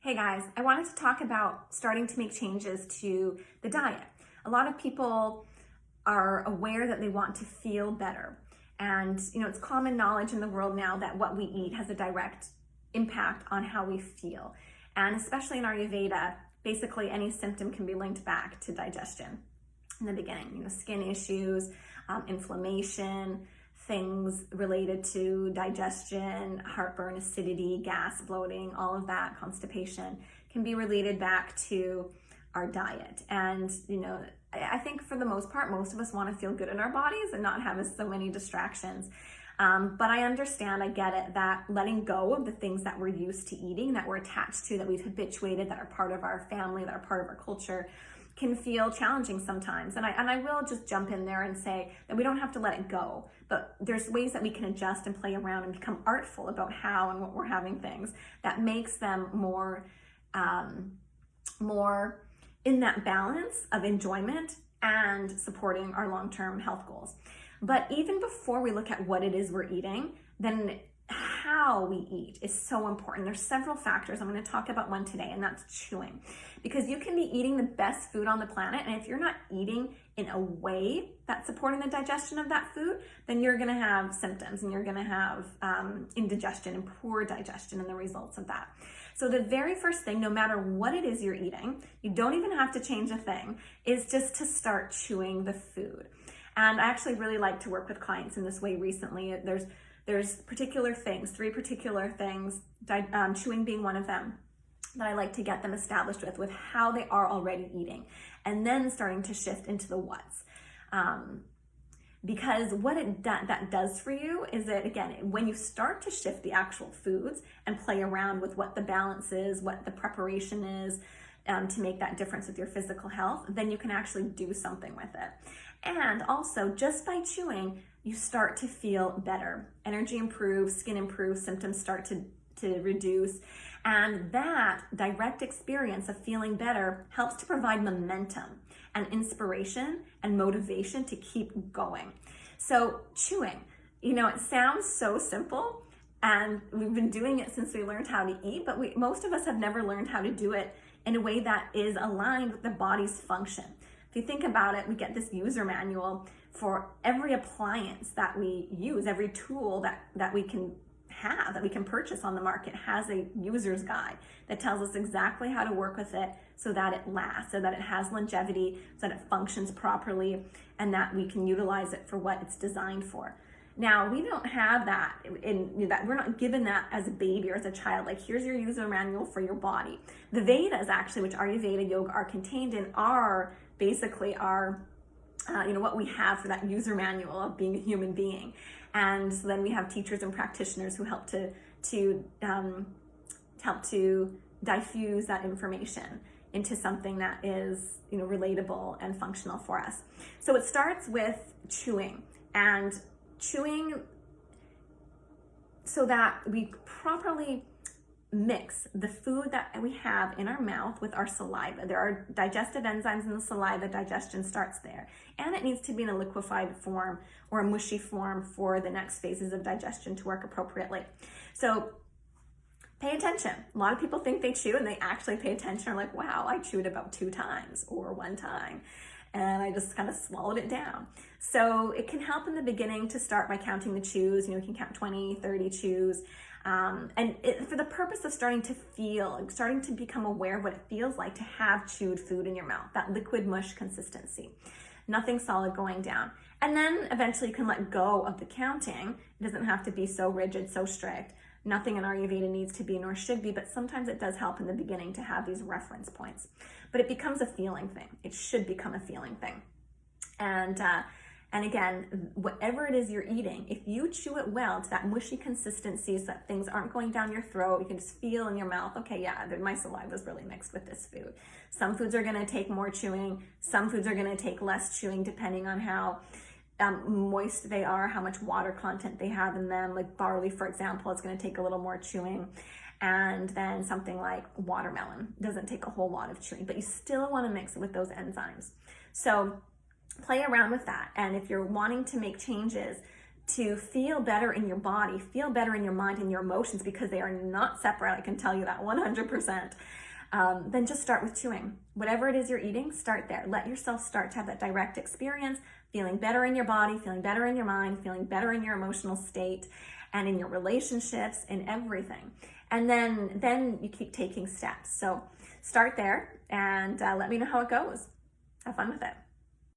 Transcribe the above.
Hey guys, I wanted to talk about starting to make changes to the diet. A lot of people are aware that they want to feel better. And it's common knowledge in the world now that what we eat has a direct impact on how we feel. And especially in Ayurveda, basically any symptom can be linked back to digestion in the beginning. Skin issues, inflammation, things related to digestion, heartburn, acidity, gas, bloating, all of that, constipation can be related back to our diet. And, I think for the most part, most of us want to feel good in our bodies and not have so many distractions. But I understand, I get it, that letting go of the things that we're used to eating, that we're attached to, that we've habituated, that are part of our family, that are part of our culture, can feel challenging sometimes. And I will just jump in there and say that we don't have to let it go, but there's ways that we can adjust and play around and become artful about how and what we're having things that makes them more in that balance of enjoyment and supporting our long-term health goals. But even before we look at what it is we're eating, then how we eat is so important. There's several factors. I'm going to talk about one today, and that's chewing. Because you can be eating the best food on the planet, and if you're not eating in a way that's supporting the digestion of that food, then you're going to have symptoms, and you're going to have indigestion and poor digestion and the results of that. So the very first thing, no matter what it is you're eating, you don't even have to change a thing, is just to start chewing the food. And I actually really like to work with clients in this way recently. There's particular things, 3 particular things, chewing being one of them, that I like to get them established with how they are already eating, and then starting to shift into the what's. Because what that does for you is that, again, when you start to shift the actual foods and play around with what the balance is, what the preparation is, to make that difference with your physical health, then you can actually do something with it. And also, just by chewing, you start to feel better. Energy improves, skin improves, symptoms start to reduce. And that direct experience of feeling better helps to provide momentum and inspiration and motivation to keep going. So chewing, it sounds so simple, and we've been doing it since we learned how to eat, but most of us have never learned how to do it in a way that is aligned with the body's function. If you think about it, we get this user manual for every appliance that we use, every tool that we can have, that we can purchase on the market has a user's guide that tells us exactly how to work with it so that it lasts, so that it has longevity, so that it functions properly, and that we can utilize it for what it's designed for. Now, we don't have that that we're not given that as a baby or as a child. Like, here's your user manual for your body. The Vedas, actually, which Ayurveda and Yoga are contained in, are basically what we have for that user manual of being a human being. And so then we have teachers and practitioners who help to diffuse that information into something that is relatable and functional for us. So it starts with chewing so that we properly mix the food that we have in our mouth with our saliva. There are digestive enzymes in the saliva. Digestion starts there. And it needs to be in a liquefied form or a mushy form for the next phases of digestion to work appropriately. So pay attention. A lot of people think they chew and they actually pay attention, are like, wow, I chewed about 2 times or 1 time, and I just kind of swallowed it down. So it can help in the beginning to start by counting the chews. You can count 20, 30 chews. For the purpose of starting to become aware of what it feels like to have chewed food in your mouth, that liquid mush consistency, nothing solid going down. And then eventually you can let go of the counting. It doesn't have to be so rigid, so strict. Nothing in Ayurveda needs to be, nor should be, but sometimes it does help in the beginning to have these reference points. But it becomes a feeling thing. It should become a feeling thing. And again, whatever it is you're eating, if you chew it well to that mushy consistency so that things aren't going down your throat, you can just feel in your mouth, okay, yeah, my saliva is really mixed with this food. Some foods are going to take more chewing. Some foods are going to take less chewing depending on how moist they are, how much water content they have in them. Like barley, for example, it's going to take a little more chewing. And then something like watermelon doesn't take a whole lot of chewing, but you still want to mix it with those enzymes. So play around with that. And if you're wanting to make changes, to feel better in your body, feel better in your mind and your emotions, because they are not separate, I can tell you that 100%, then just start with chewing. Whatever it is you're eating, start there. Let yourself start to have that direct experience, feeling better in your body, feeling better in your mind, feeling better in your emotional state, and in your relationships, in everything. And then you keep taking steps. So start there, and let me know how it goes. Have fun with it.